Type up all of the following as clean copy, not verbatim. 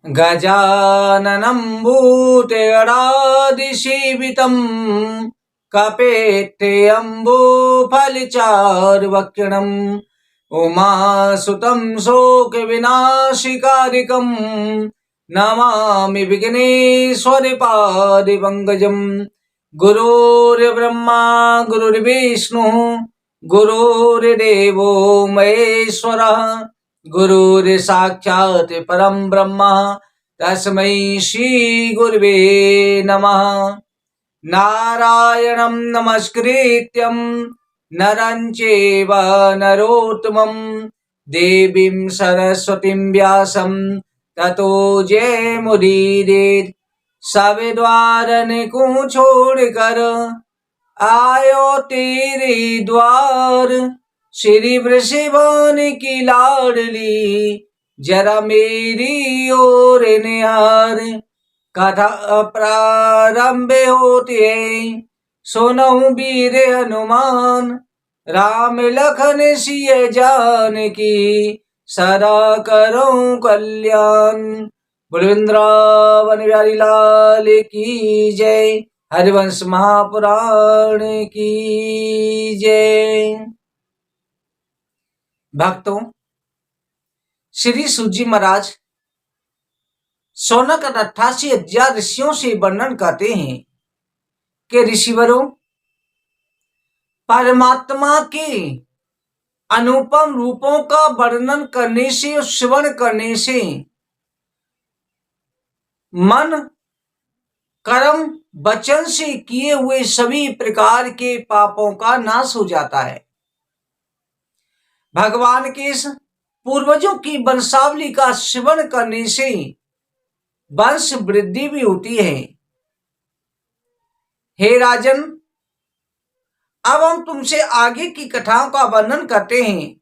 गजाननं भूतगणादिसेवितं कपेट्टम्बुफलचारुभक्षणम् उमासुतं शोकविनाशिकारिकं नमामि विघ्नेश्वरपादिपङ्कजं। गुरुर्ब्रह्मा गुरुर्विष्णुः गुरुर्देवो महेश्वरः गुरुर्साक्षात् परं ब्रह्म तस्मै श्री गुरवे नमः। नारायणं नमस्कृत्यं नरं चैव नरोत्तमं देवीं सरस्वतीं व्यासं ततो जयमुदीरयेत्। सब द्वारन को छोड़कर आयो तेरे द्वार, श्री वृषभान की लाडली जरा मेरी ओर निहार। कथा प्रारंभ होती है सुनऊं वीर हनुमान, राम लखन सिय जानकी सदा करूं कल्याण। वृंदावन बिहारी लाल की जय, हरिवंश महापुराण की जय। भक्तों, श्री सूजी महाराज शौनक 88,000 ऋषियों से वर्णन करते हैं कि ऋषिवरों, परमात्मा के अनुपम रूपों का वर्णन करने से, श्रवण करने से मन, कर्म, वचन से किए हुए सभी प्रकार के पापों का नाश हो जाता है। भगवान के इस पूर्वजों की वंशावली का श्रवण करने से वंश वृद्धि भी होती है। हे राजन, अब हम तुमसे आगे की कथाओं का वर्णन करते हैं।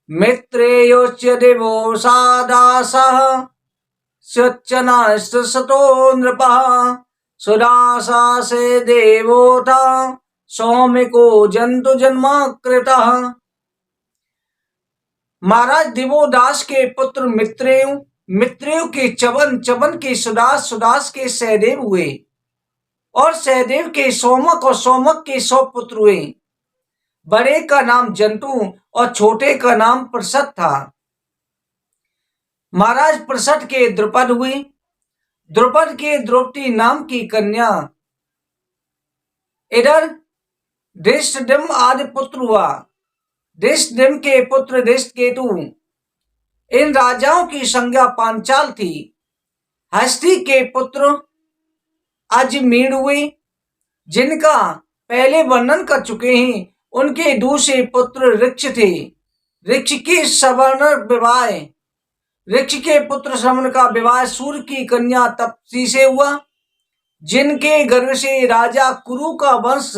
मित्रेयोच देवो सादासः स्वच्छनास्ततो नृपः सुदासा से देवोता सौम्यको जंतु जन्माकृतः। महाराज देवोदास के पुत्र मित्रेय, मित्रेय के चवन, चवन के सुदास, सुदास के सहदेव हुए और सहदेव के सोमक और सोमक के 100 पुत्र हुए। बड़े का नाम जंतु और छोटे का नाम प्रसद था। महाराज प्रसद के द्रुपद हुए, द्रुपद के द्रौपदी नाम की कन्या। इधर धृष्टद्युम्न आदि पुत्र हुआ। धृष्टद्युम्न के पुत्र धृष्टकेतु। इन राजाओं की संज्ञा पांचाल थी। हस्ती के पुत्र अजमीर हुए, जिनका पहले वर्णन कर चुके हैं। उनके दूसरे पुत्र ऋक्ष थे। ऋक्ष की सवर्ण विवाह, ऋक्ष के पुत्र श्रवण का विवाह सूर्य की कन्या तपसी से हुआ, जिनके गर्भ से राजा कुरु का वंश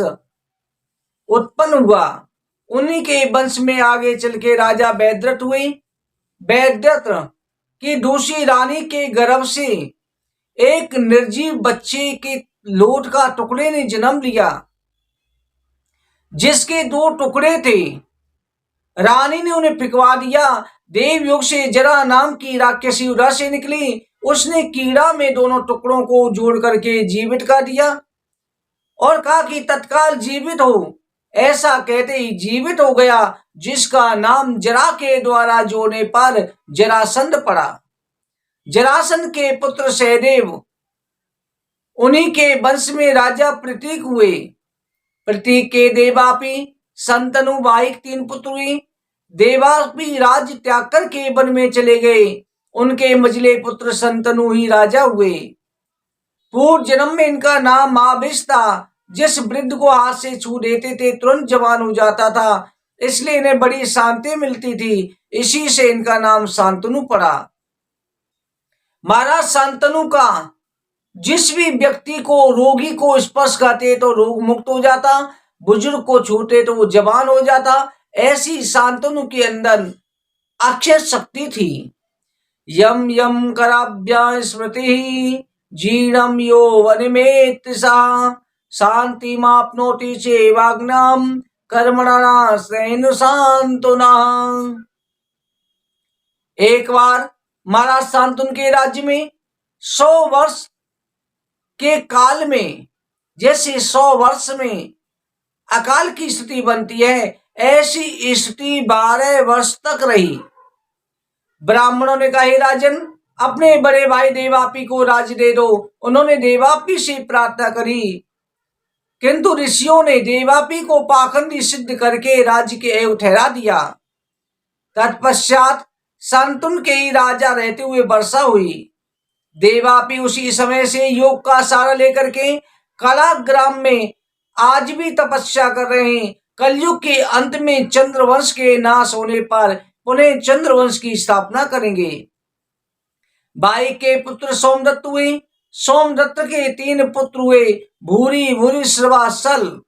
उत्पन्न हुआ। उन्हीं के वंश में आगे चल के राजा वैद्रथ हुए। वैद्रथ की दूसरी रानी के गर्भ से एक निर्जीव बच्चे के लोट का टुकड़े ने जन्म लिया, जिसके 2 टुकड़े थे। रानी ने उन्हें फिकवा दिया। देवयोग से जरा नाम की राक्षसी उधर से निकली। उसने कीड़ा में दोनों टुकड़ों को जोड़ करके जीवित कर दिया और कहा कि तत्काल जीवित हो। ऐसा कहते ही जीवित हो गया, जिसका नाम जरा के द्वारा जोड़ने पर जरासंध पड़ा। जरासंध के पुत्र सहदेव, उन्हीं के वंश में राजा प्रतीक हुए। प्रतीक के देवापी संतनु वाहिक 3 पुत्र हुए। देवापी राज्य त्याग करके वन में चले गए। उनके मझले पुत्र संतनु ही राजा हुए। पूर्व जन्म में इनका नाम महाविष था। जिस वृद्ध को हाथ से छू देते थे तुरंत जवान हो जाता था, इसलिए इन्हें बड़ी शांति मिलती थी। इसी से इनका नाम शांतनु पड़ा। महाराज शांतनु का जिस भी व्यक्ति को, रोगी को स्पर्श करते तो रोग मुक्त हो जाता, बुजुर्ग को छूते तो वो जवान हो जाता। ऐसी शांतनु के अंदर अक्षय शक्ति थी। यम यम कराभ्या स्मृति जीर्णम यौवन में तृषा शांति मापनोति चेवाग्नाम कर्मणा सैनु शांतुना। एक बार महाराज शांतनु के राज्य में 100 वर्ष के काल में जैसे 100 वर्ष में अकाल की स्थिति बनती है, ऐसी स्थिति 12 वर्ष तक रही। ब्राह्मणों ने कहा, हे राजन, अपने बड़े भाई देवापी को राज्य दे दो। उन्होंने देवापी से प्रार्थना करी, किंतु ऋषियों ने देवापी को पाखंडी सिद्ध करके राज्य के अयोग्य ठहरा दिया। तत्पश्चात शांतनु के ही राजा रहते हुए वर्षा हुई। देवापी उसी समय से योग का सहारा लेकर के कलाग्राम में आज भी तपस्या कर रहे हैं। कलयुग के अंत में चंद्रवंश के नाश होने पर पुनः चंद्रवंश की स्थापना करेंगे। भाई के पुत्र सोमदत्त हुए। सोमदत्त के 3 पुत्र हुए, भूरी, भूरिश्रवा, सल।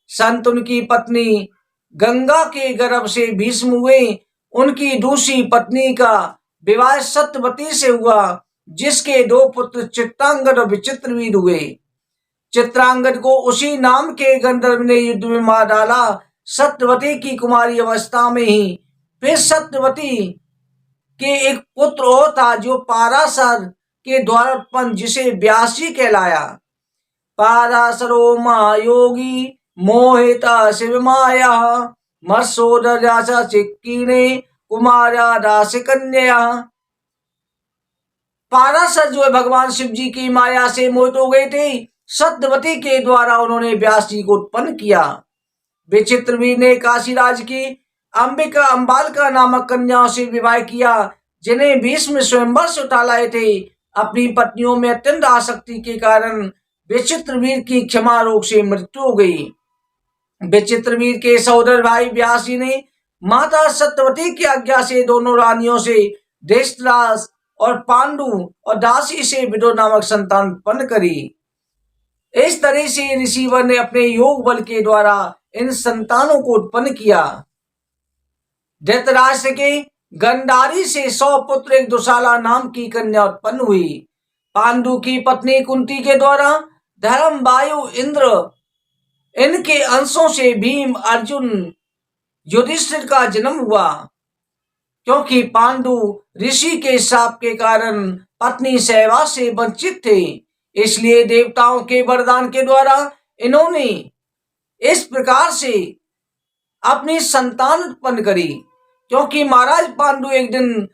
शांतनु की पत्नी गंगा के गर्भ से भीष्म हुए। उनकी दूसरी पत्नी का विवाह सत्यवती से हुआ, जिसके 2 पुत्र चित्रांगद और विचित्रवीर हुए। चित्रांगद को उसी नाम के गंधर्व ने युद्ध में मार डाला। सत्यवती की कुमारी अवस्था में ही फिर सत्यवती के एक पुत्र और था, जो पाराशर के द्वारा उत्पन्न, जिसे व्यासी कहलाया। पाराशरो महायोगी मोहिता शिव माया मत्सोदर्यासा चिक्कीने कुमारा दास कन्या। पाराशर जो है भगवान शिव जी की माया से मोहित हो गए थे। सत्यवती के द्वारा उन्होंने व्यास जी को उत्पन्न किया। विचित्रवीर ने काशीराज की अंबिका अंबालिका नामक कन्याओं से विवाह किया, जिन्हें भीष्म स्वयंवर से उठा लाए थे। अपनी पत्नियों में अत्यंत आसक्ति के कारण विचित्रवीर की क्षमा रोग से मृत्यु हो गई। विचित्रवीर के सहोदर भाई व्यास जी ने माता सत्यवती की आज्ञा से दोनों रानियों से धृतराष्ट्र और पांडु और दासी से विदुर नामक संतान उत्पन्न करी। इस तरह से ऋषिवर ने अपने योग बल के द्वारा इन संतानों को उत्पन्न किया। धृतराष्ट्र के गंधारी से 100 पुत्र एक दुशाला नाम की कन्या उत्पन्न हुई। पांडु की पत्नी कुंती के द्वारा धर्म, वायु, इंद्र, इनके अंशों से भीम, अर्जुन, युधिष्ठिर का जन्म हुआ। क्योंकि पांडु ऋषि के शाप के कारण पत्नी सहवास से वंचित थे, इसलिए देवताओं के वरदान के द्वारा इन्होंने इस प्रकार से अपनी संतान उत्पन्न करी। क्योंकि महाराज पांडु एक दिन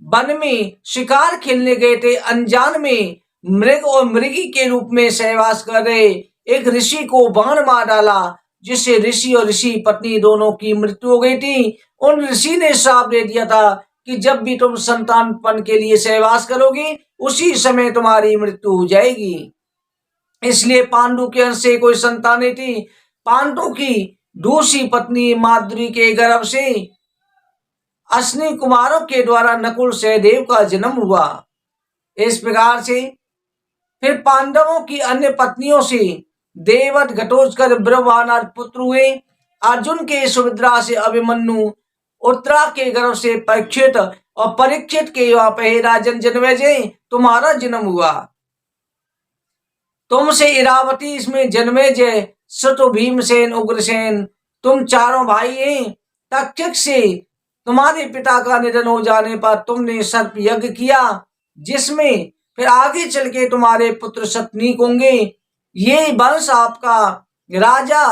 वन में शिकार खेलने गए थे। अनजान में मृग और मृगी के रूप में सहवास कर रहे एक ऋषि को बाण मार डाला, जिससे ऋषि और ऋषि पत्नी दोनों की मृत्यु हो गई थी। उन ऋषि ने श्राप दे दिया था कि जब भी तुम संतानपन के लिए सहवास करोगे, उसी समय तुम्हारी मृत्यु हो जाएगी। इसलिए पांडु के अंश से कोई संतानें थी। पांडु की दूसरी पत्नी माद्री के गर्भ से अश्विनी कुमारों के द्वारा नकुल सहदेव का जन्म हुआ। इस प्रकार से फिर पांडवों की अन्य पत्नियों से देवत, घटोत्कच, ब्रह्मानद पुत्र हुए। अर्जुन के सुभद्रा से अभिमन्यु, उत्तरा के गर्भ से परीक्षित और परीक्षित के यहाँ पे राजन जन्मेजय तुम्हारा जन्म हुआ। तुमसे इरावती, इसमें जन्मेजय, श्रुत, भीमसेन, उग्रसेन, तुम चारों भाई हैं। तक्षक से तुम्हारे पिता का निधन हो जाने पर तुमने सर्प यज्ञ किया, जिसमें फिर आगे चल के तुम्हारे पुत्र शतनीक होंगे। ये वंश आपका राजा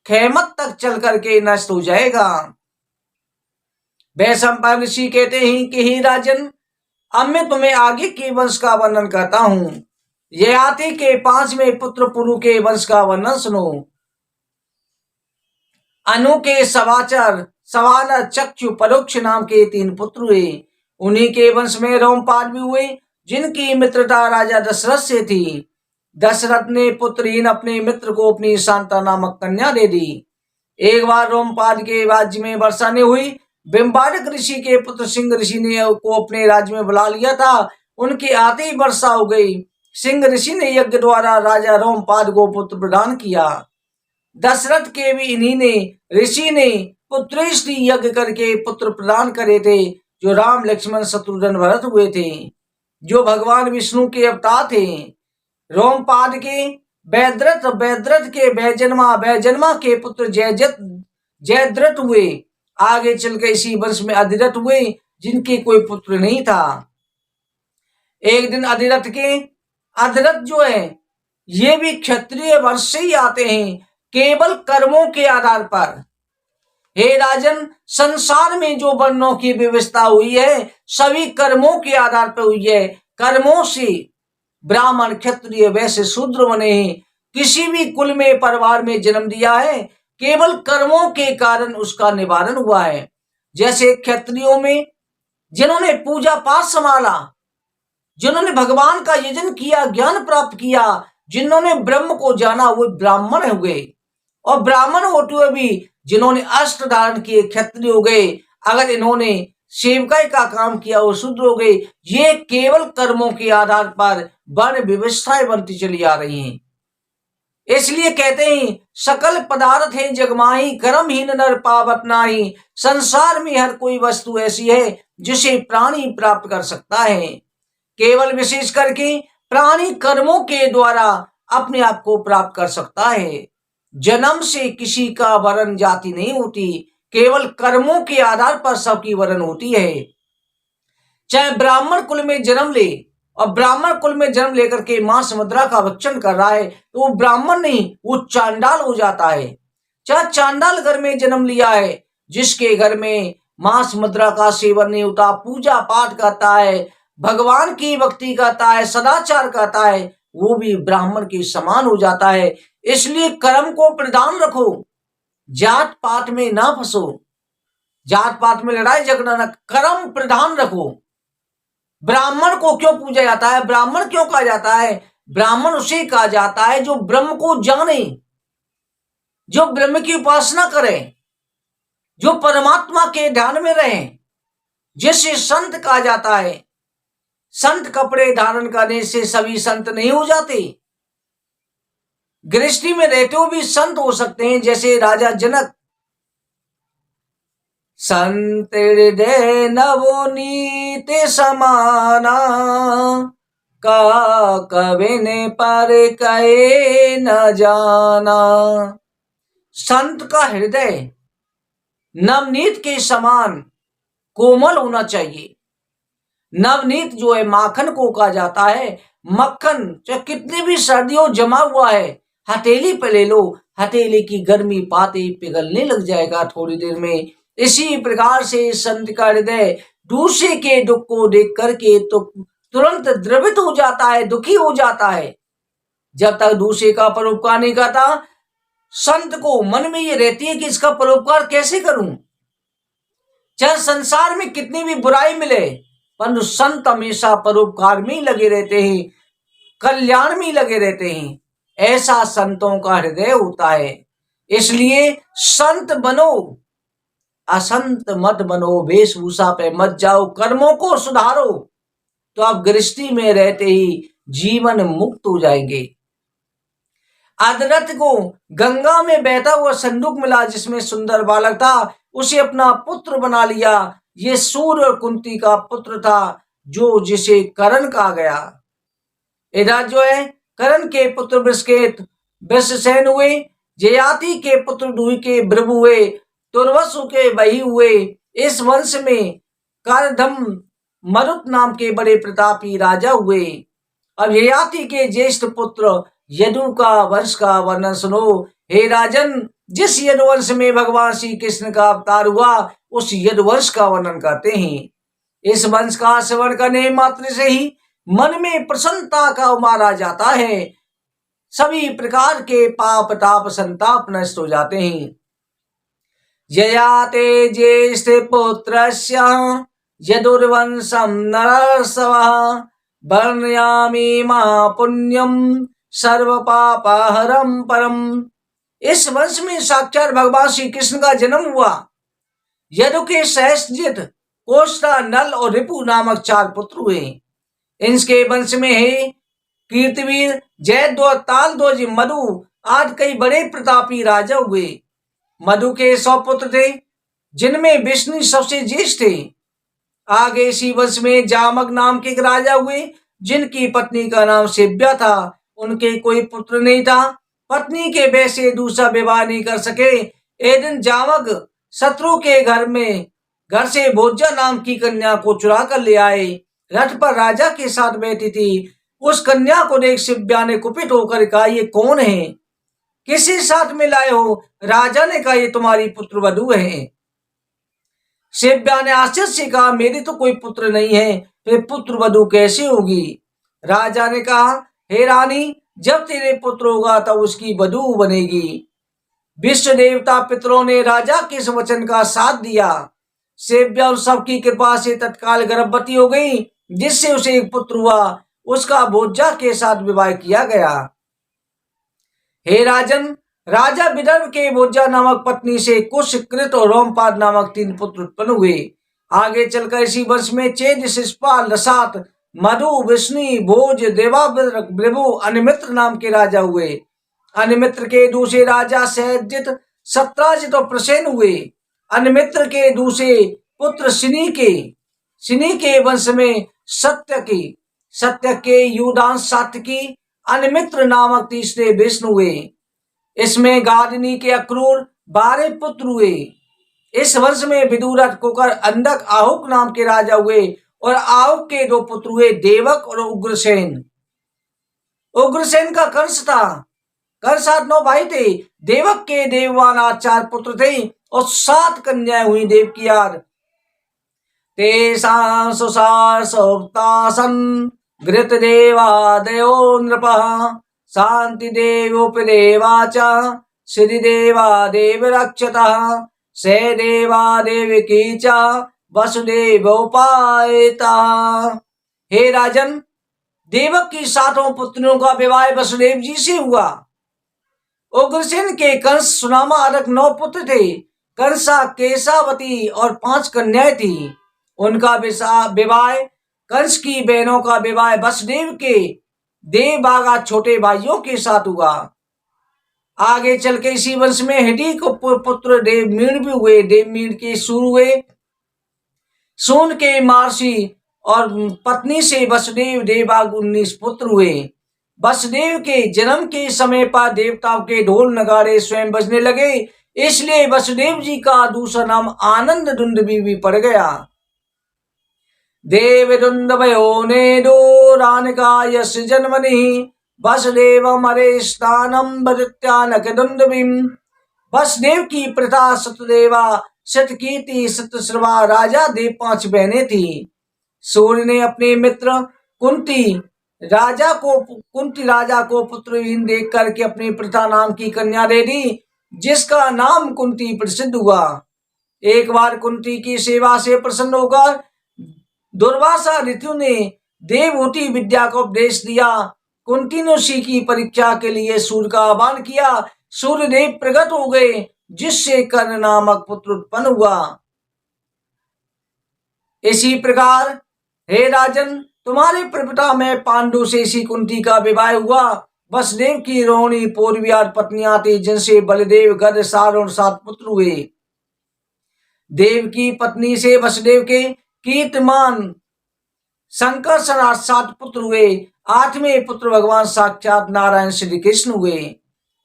खेमत तक चल करके नष्ट हो जाएगा। वैशंपायन ऋषि कहते हैं कि हे राजन, अब मैं तुम्हें आगे के वंश का वर्णन करता हूं। ययाति के 5वें पुत्र पुरु के वंश का वर्णन सुनो। अनु के सवाचर, सवानर, चक्षु, परोक्ष नाम के 3 पुत्र हुए। उन्हीं के वंश में रोमपाद भी हुए, जिनकी मित्रता राजा दशरथ से थी। दशरथ ने पुत्रहीन अपने मित्र को अपनी शांता नामक कन्या दे दी। एक बार रोमपाद के राज्य में वर्षा नहीं हुई। बिंबारक ऋषि के पुत्र सिंह ऋषि ने को अपने राज्य में बुला लिया था। उनके आते ही वर्षा हो गई। सिंह ऋषि ने यज्ञ द्वारा राजा रोमपाद को पुत्र प्रदान किया। दशरथ के भी इन्हीं ने ऋषि ने पुत्रेष्टि यज्ञ करके पुत्र प्रदान करे थे, जो राम, लक्ष्मण, शत्रुघ्न, भरत हुए थे, जो भगवान विष्णु के अवतार थे। रोमपाद के वैद्रथ, वैद्रथ के वैजन्मा, वैजन्मा के पुत्र जयद्रथ हुए। आगे चल के इसी वंश में अधिरथ हुए, जिनके कोई पुत्र नहीं था। एक दिन अधिरथ जो है ये भी क्षत्रिय वर्ष से ही आते हैं, केवल कर्मों के आधार पर। हे राजन, संसार में जो वर्णों की व्यवस्था हुई है सभी कर्मों के आधार पर हुई है। कर्मों से ब्राह्मण, क्षत्रिय, वैश्य, शूद्र बने हैं। किसी भी कुल में, परिवार में जन्म दिया है, केवल कर्मों के कारण उसका निवारण हुआ है। जैसे क्षत्रियों में जिन्होंने पूजा पाठ संभाला, जिन्होंने भगवान का यजन किया, ज्ञान प्राप्त किया, जिन्होंने ब्रह्म को जाना, वो ब्राह्मण हुए। और ब्राह्मण होते हुए भी जिन्होंने अस्त्र धारण किए, क्षत्रिय हो गए। अगर इन्होंने सेवकाई का काम किया, वो शूद्र हो गए। ये केवल कर्मों के आधार पर वर्ण व्यवस्थाएं बनती चली आ रही हैं। इसलिए कहते हैं सकल पदार्थ है जगमाही, कर्महीन नर पावत नाही। संसार में हर कोई वस्तु ऐसी है जिसे प्राणी प्राप्त कर सकता है। केवल विशेष करके प्राणी कर्मों के द्वारा अपने आप को प्राप्त कर सकता है। जन्म से किसी का वर्ण जाति नहीं होती, केवल कर्मों के आधार पर सबकी वर्ण होती है। चाहे ब्राह्मण कुल में जन्म ले, और ब्राह्मण कुल में जन्म लेकर के मांस मुद्रा का भक्षण कर रहा है तो वो ब्राह्मण नहीं, वो चांडाल हो जाता है। चाहे चांडाल घर में जन्म लिया है, जिसके घर में मांस मुद्रा का सेवन नहीं होता, पूजा पाठ करता है, भगवान की भक्ति करता है, सदाचार करता है, वो भी ब्राह्मण के समान हो जाता है। इसलिए कर्म को प्रधान रखो, जात पात में ना फंसो, जात पात में लड़ाई झगड़ा न, कर्म प्रधान रखो। ब्राह्मण को क्यों पूजा जाता है, ब्राह्मण क्यों कहा जाता है? ब्राह्मण उसे कहा जाता है जो ब्रह्म को जाने, जो ब्रह्म की उपासना करे, जो परमात्मा के ध्यान में रहे, जिसे संत कहा जाता है। संत कपड़े धारण करने से सभी संत नहीं हो जाते, गृहस्थी में रहते हुए भी संत हो सकते हैं। जैसे राजा जनक, संत हृदय नवनीत समाना, का कबिन पर कहे न जाना। संत का हृदय नवनीत के समान कोमल होना चाहिए। नवनीत जो है माखन को कहा जाता है। मक्खन चाहे कितनी भी सर्दियों जमा हुआ है, हथेली पे ले लो, हथेली की गर्मी पाते पिघलने लग जाएगा थोड़ी देर में। इसी प्रकार से संत का हृदय दूसरे के दुख को देख करके तो तुरंत द्रवित हो जाता है, दुखी हो जाता है। जब तक दूसरे का परोपकार नहीं करता, संत को मन में ये रहती है कि इसका परोपकार कैसे करूं। चाहे संसार में कितनी भी बुराई मिले, परंतु संत हमेशा परोपकार में लगे रहते हैं, कल्याण में लगे रहते हैं। ऐसा संतों का हृदय होता है। इसलिए संत बनो, असंत मत बनो, वेशभूषा पे मत जाओ, कर्मों को सुधारो, तो आप गृहस्थी में रहते ही जीवन मुक्त हो जाएंगे। अधिरथ को गंगा में बहता हुआ संदूक मिला जिसमें सुंदर बालक था, उसे अपना पुत्र बना लिया। ये सूर्य और कुंती का पुत्र था, जो जिसे करण कहा गया। इधर जो है करण के पुत्र वृषसेन हुए, जयाति के पुत्र दुहि के भृगु हुए, तुर्वसु के वही हुए। इस वंश में करधम मरुत नाम के बड़े प्रतापी राजा हुए। अब ययाति के ज्येष्ठ पुत्र यदु का वंश का वर्णन सुनो। हे राजन, जिस यदुवंश में भगवान श्री कृष्ण का अवतार हुआ, उस यदुवंश का वर्णन करते हैं। इस वंश का श्रवण करने मात्र से ही मन में प्रसन्नता का उमारा जाता है। सभी प्रकार के पाप ताप संताप नष्ट हो जाते हैं। ययाते ज्येष्ठ पुत्रस्य यदुर्वंशं नरसवः, वर्णयामि महापुण्यम सर्व पापहरम परम। इस वंश में साक्षात भगवान श्री कृष्ण का जन्म हुआ। यदु के सहस्त्रजित, कोष्टा, नल और रिपु नामक 4 पुत्र हुए। इनके वंश में है कीर्तिवीर, जयद्रथ, तालध्वज, मधु आदि कई बड़े प्रतापी राजा हुए। मधु के 100 पुत्र थे, जिनमें विष्णु सबसे ज्येष्ठ थे। आगे इसी वंश में जामक नाम के एक राजा हुए, जिनकी पत्नी का नाम शिव्या था। उनके कोई पुत्र नहीं था, पत्नी के भय से दूसरा विवाह नहीं कर सके। एक दिन जामक शत्रु के घर से भोज्या नाम की कन्या को चुरा कर ले आए। रथ पर राजा के साथ बैठी थी। उस कन्या को देख शिव्या ने कुपित होकर कहा, ये कौन है, किसी साथ में लाए हो? राजा ने कहा, ये तुम्हारी पुत्र वधू है। शिव्या ने आश्चर्य से कहा, मेरी तो कोई पुत्र नहीं है, फिर पुत्र वधू कैसे होगी? राजा ने कहा, हे रानी, जब तेरे पुत्र होगा तब उसकी वधू बनेगी। विश्व देवता पितरों ने राजा के इस वचन का साथ दिया। शिव्या उन सबकी कृपा से तत्काल गर्भवती हो गई, जिससे उसे एक पुत्र हुआ। उसका भोज्जा के साथ विवाह किया गया। हे राजन, राजा विदर्भ के भोज्जा नामक पत्नी से कुश, कृत और रोमपाद नामक 3 पुत्र उत्पन्न हुए। आगे चलकर इसी वर्ष में चेद, शिशपाल, रसात, मधु, विष्णु, भोज, देवाब्र, भृगु, अनिमित्र नाम के राजा हुए। अनिमित्र के दूसरे राजा सहजित, सत्राजित और प्रसेन हुए। अनिमित्र के दूसरे पुत्र सिनी के वंश में सत्य के युदांश, सात्यकी, अनिमित्र नामक तीसरे विष्णु हुए। इसमें गादिनी के अक्रूर 12 पुत्र हुए। इस वंश में विदुरथ, कुकर, अंधक, आहुक नाम के राजा हुए और आहुक के 2 पुत्र हुए, देवक और उग्रसेन। उग्रसेन का कंस था। कंस 9 भाई थे। देवक के देववान 4 पुत्र थे और 7 कन्याएं हुई देवकियार। तेषां सुसार सौप्तासन घृत देवादयो नृपः शांति देवोपदेवा च श्री देवा देव रक्षतः से देवा देवकी च वसुदेवोपायता। हे राजन, देवक की 7 पुत्रियों का विवाह वसुदेव जी से हुआ। उग्रसेन के कंस, सुनामा आदि 9 पुत्र थे। कंसा, केशावती और 5 कन्याएं थी। उनका विवाह, कंस की बहनों का विवाह वसुदेव के देवबागा छोटे भाइयों के साथ हुआ। आगे चल के इसी वंश में हिडी को पुत्र देवमीण भी हुए। देवमीण के सूर हुए। सून के महर्षि और पत्नी से वसुदेव देवबाग 19 पुत्र हुए। वसुदेव के जन्म के समय पर देवताओं के ढोल नगाड़े स्वयं बजने लगे, इसलिए वसुदेव जी का दूसरा नाम आनंद दुंदुभी भी पड़ गया। देवदुंदभयो नेदो रानिका यश जन्मनि वसुदेवम हरे स्थानम बदत्यानक दुंदुभिम। वसुदेव की प्रथा सतदेवा, सतकीर्ति, सतश्रवा राजा देव 5 बहनें थी। सूर्य ने अपने मित्र कुंती राजा को पुत्रहीन देख करके अपनी प्रथा नाम की कन्या दे दी, जिसका नाम कुंती प्रसिद्ध हुआ। एक बार कुंती की सेवा से प्रसन्न होकर दुर्वासा ऋतु ने देवहूति विद्या का उपदेश दिया। कुंती ने उसी की परीक्षा के लिए सूर्य का आह्वान किया। सूर्यदेव प्रकट हो गए, जिससे कर्ण नामक पुत्र उत्पन्न हुआ। इसी प्रकार हे राजन, तुम्हारे प्रपिता में पांडु से इसी कुंती का विवाह हुआ। वसुदेव की रोहिणी पूर्वियार पत्नियां थी, जिनसे बलदेव, गद, सार और 7 पुत्र हुए। देव की पत्नी से वसुदेव के कीर्तिमान शंकर 7 पुत्र हुए। 8वें पुत्र भगवान साक्षात नारायण श्री कृष्ण हुए।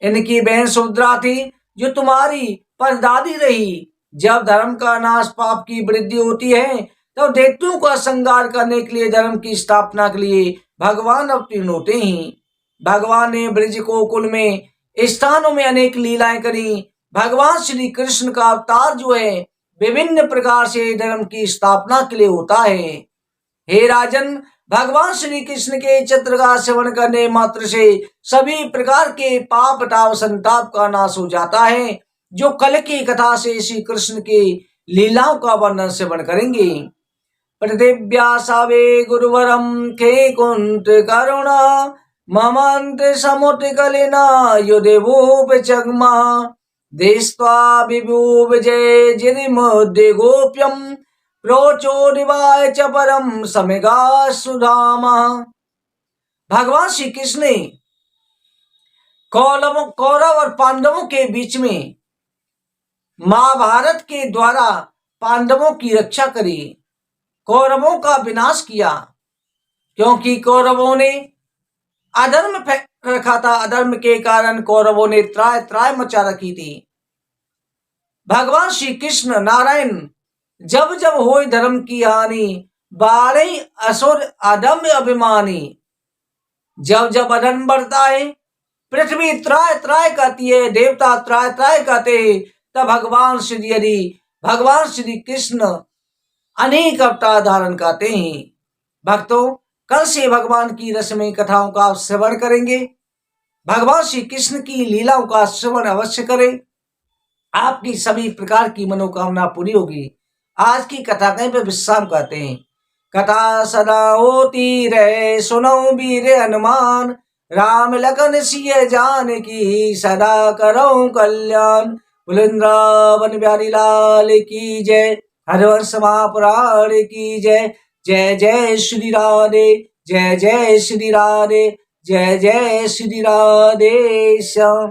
इनकी बहन सुभद्रा थी, जो तुम्हारी परदादी रही। जब धर्म का नाश, पाप की वृद्धि होती है, तब दैत्यों का संहार करने के लिए, धर्म की स्थापना के लिए भगवान अवतीर्ण होते हैं। भगवान ने ब्रज गोकुल में स्थानों में अनेक लीलाएं करी। भगवान श्री कृष्ण का अवतार जो है, विभिन्न प्रकार से धर्म की स्थापना के लिए होता है। हे राजन, भगवान श्री कृष्ण के चित्र का श्रवण करने मात्र से सभी प्रकार के पाप, ताप, संताप का नाश हो जाता है। जो कल की कथा से श्री कृष्ण की लीलाओं का वर्णन श्रवण करेंगे। प्रतिव्या सावे गुरुवरम के कुंत करुणा ममंत समुद्र कलिना युदेवोप चगमा देस्त्वा विभु विजय जिरिमुद्दे गोप्यम प्रोचोदिवाय च परम समेगा सुधामा। भगवान श्री कृष्ण ने कौरव और पांडवों के बीच में महाभारत के द्वारा पांडवों की रक्षा करी, कौरवों का विनाश किया, क्योंकि कौरवों ने अधर्म रखा था। अधर्म के कारण कौरवों ने त्राय मचा रखी थी। भगवान श्री कृष्ण नारायण जब जब होई धर्म की हानि, बारही असुर अदम्य अभिमानी। जब जब अधन बढ़ता है, पृथ्वी त्राय त्राय कहती है, देवता त्राय त्राय कहते हैं, तब भगवान श्री कृष्ण अनेक अवतार धारण करते हैं। भक्तों, कल से भगवान की रसमयी कथाओं का श्रवण करेंगे। भगवान श्री कृष्ण की लीलाओं का श्रवण अवश्य करें, आपकी सभी प्रकार की मनोकामना पूरी होगी। आज की कथा कहीं पर विश्राम करते हैं। कथा सदा होती रहे, सुनो वीर हनुमान, राम लखन सिय जान की, सदा करो कल्याण। बुलंद्रावन बिहारी लाल की जय, हरवंश महापुराण की जय। जय जय श्री राधे, जय जय श्री राधे, जय जय श्री राधे श्याम।